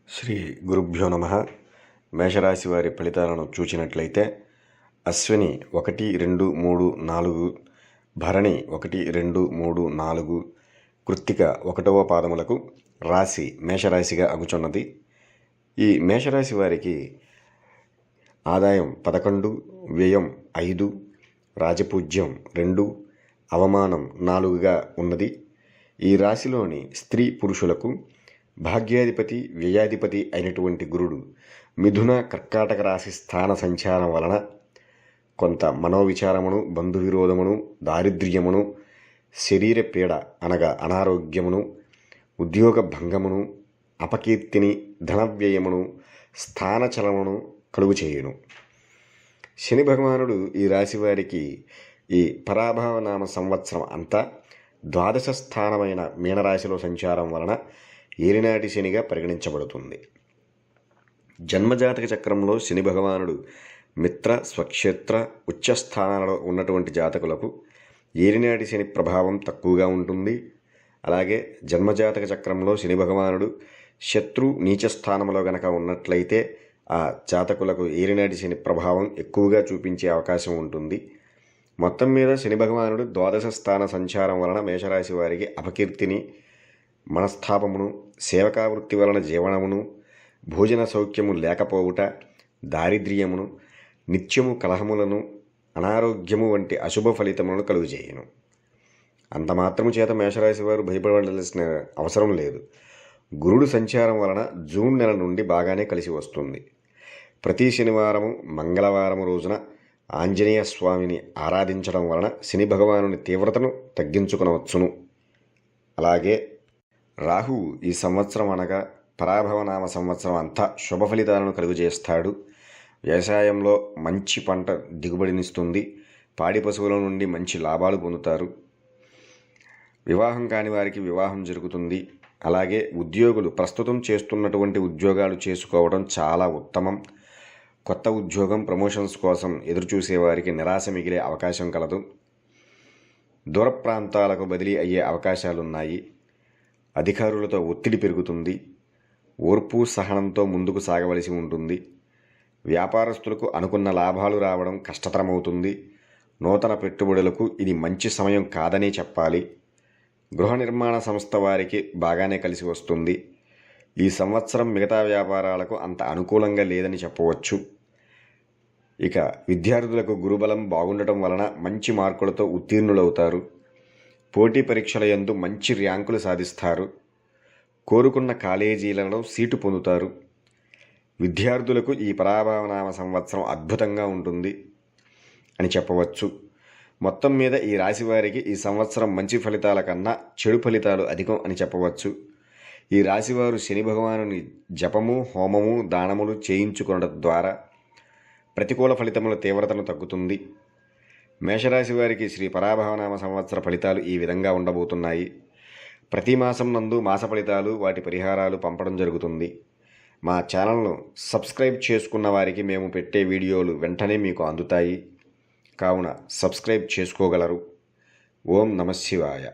శ్రీ గురుభ్యో నమ. మేషరాశి వారి ఫలితాలను చూచినట్లయితే అశ్విని 1, 2, 3, 4, భరణి 1, 2, 3, 4, కృత్తిక 1వ పాదములకు రాశి మేషరాశిగా అగుచున్నది. ఈ మేషరాశి వారికి ఆదాయం 11, వ్యయం 5, రాజపూజ్యం 2, అవమానం 4గా ఉన్నది. ఈ రాశిలోని స్త్రీ పురుషులకు భాగ్యాధిపతి వ్యయాధిపతి అయినటువంటి గురుడు మిథున కర్కాటక రాశి స్థాన సంచారం వలన కొంత మనోవిచారమును, బంధు విరోధమును, దారిద్ర్యమును, శరీర పీడ అనగా అనారోగ్యమును, ఉద్యోగ భంగమును, అపకీర్తిని, ధనవ్యయమును, స్థానచలమును కలుగు చేయును. శని భగవానుడు ఈ రాశి వారికి ఈ పరాభవనామ సంవత్సరం అంతా ద్వాదశ స్థానమైన మీనరాశిలో సంచారం వలన ఏలినాటి శనిగా పరిగణించబడుతుంది. జన్మజాతక చక్రంలో శని భగవానుడు మిత్ర, స్వక్షేత్ర, ఉచ్చస్థానాలలో ఉన్నటువంటి జాతకులకు ఏలినాటి శని ప్రభావం తక్కువగా ఉంటుంది. అలాగే జన్మజాతక చక్రంలో శని భగవానుడు శత్రు నీచ స్థానంలో గనక ఉన్నట్లయితే ఆ జాతకులకు ఏలినాటి శని ప్రభావం ఎక్కువగా చూపించే అవకాశం ఉంటుంది. మొత్తం మీద శని భగవానుడు ద్వాదశ స్థాన సంచారం వలన మేషరాశి వారికి అపకీర్తిని, మనస్తాపమును, సేవకావృత్తి వలన జీవనమును, భోజన సౌఖ్యము లేకపోవుట, దారిద్ర్యమును, నిత్యము కలహములను, అనారోగ్యము వంటి అశుభ ఫలితములను కలుగజేయును. అంత మాత్రము చేత మేషరాశి వారు భయపడవలసిన అవసరం లేదు. గురుడు సంచారం వలన జూన్ నెల నుండి బాగానే కలిసి వస్తుంది. ప్రతి శనివారము, మంగళవారము రోజున ఆంజనేయ స్వామిని ఆరాధించడం వలన శని భగవానుని తీవ్రతను తగ్గించుకొనవచ్చును. అలాగే రాహువు ఈ సంవత్సరం అనగా పరాభవనామ సంవత్సరం అంతా శుభ ఫలితాలను కలుగజేస్తాడు. వ్యవసాయంలో మంచి పంట దిగుబడినిస్తుంది. పాడి పశువుల నుండి మంచి లాభాలు పొందుతారు. వివాహం కాని వారికి వివాహం జరుగుతుంది. అలాగే ఉద్యోగులు ప్రస్తుతం చేస్తున్నటువంటి ఉద్యోగాలు చేసుకోవడం చాలా ఉత్తమం. కొత్త ఉద్యోగం, ప్రమోషన్స్ కోసం ఎదురుచూసే వారికి నిరాశ మిగిలే అవకాశం కలదు. దూర ప్రాంతాలకు బదిలీ అయ్యే అవకాశాలున్నాయి. అధికారులతో ఒత్తిడి పెరుగుతుంది. ఓర్పు సహనంతో ముందుకు సాగవలసి ఉంటుంది. వ్యాపారస్తులకు అనుకున్న లాభాలు రావడం కష్టతరమవుతుంది. నూతన పెట్టుబడులకు ఇది మంచి సమయం కాదనే చెప్పాలి. గృహ నిర్మాణ సంస్థ వారికి బాగానే కలిసి వస్తుంది. ఈ సంవత్సరం మిగతా వ్యాపారాలకు అంత అనుకూలంగా లేదని చెప్పవచ్చు. ఇక విద్యార్థులకు గురుబలం బాగుండటం వలన మంచి మార్కులతో ఉత్తీర్ణులవుతారు. పోటీ పరీక్షల యందు మంచి ర్యాంకులు సాధిస్తారు. కోరుకున్న కాలేజీలలో సీటు పొందుతారు. విద్యార్థులకు ఈ పరాభవనామ సంవత్సరం అద్భుతంగా ఉంటుంది అని చెప్పవచ్చు. మొత్తం మీద ఈ రాశి వారికి ఈ సంవత్సరం మంచి ఫలితాల కన్నా చెడు ఫలితాలు అధికం అని చెప్పవచ్చు. ఈ రాశివారు శని భగవానుని జపము, హోమము, దానములు చేయించుకొనడం ద్వారా ప్రతికూల ఫలితముల తీవ్రతను తగ్గుతుంది. మేషరాశి వారికి శ్రీ పరాభవనామ సంవత్సర ఫలితాలు ఈ విధంగా ఉండబోతున్నాయి. ప్రతి మాసం నందు మాస ఫలితాలు, వాటి పరిహారాలు పంపడం జరుగుతుంది. మా ఛానల్ను సబ్స్క్రైబ్ చేసుకున్న వారికి మేము పెట్టే వీడియోలు వెంటనే మీకు అందుతాయి. కావున సబ్స్క్రైబ్ చేసుకోగలరు. ఓం నమః శివాయ.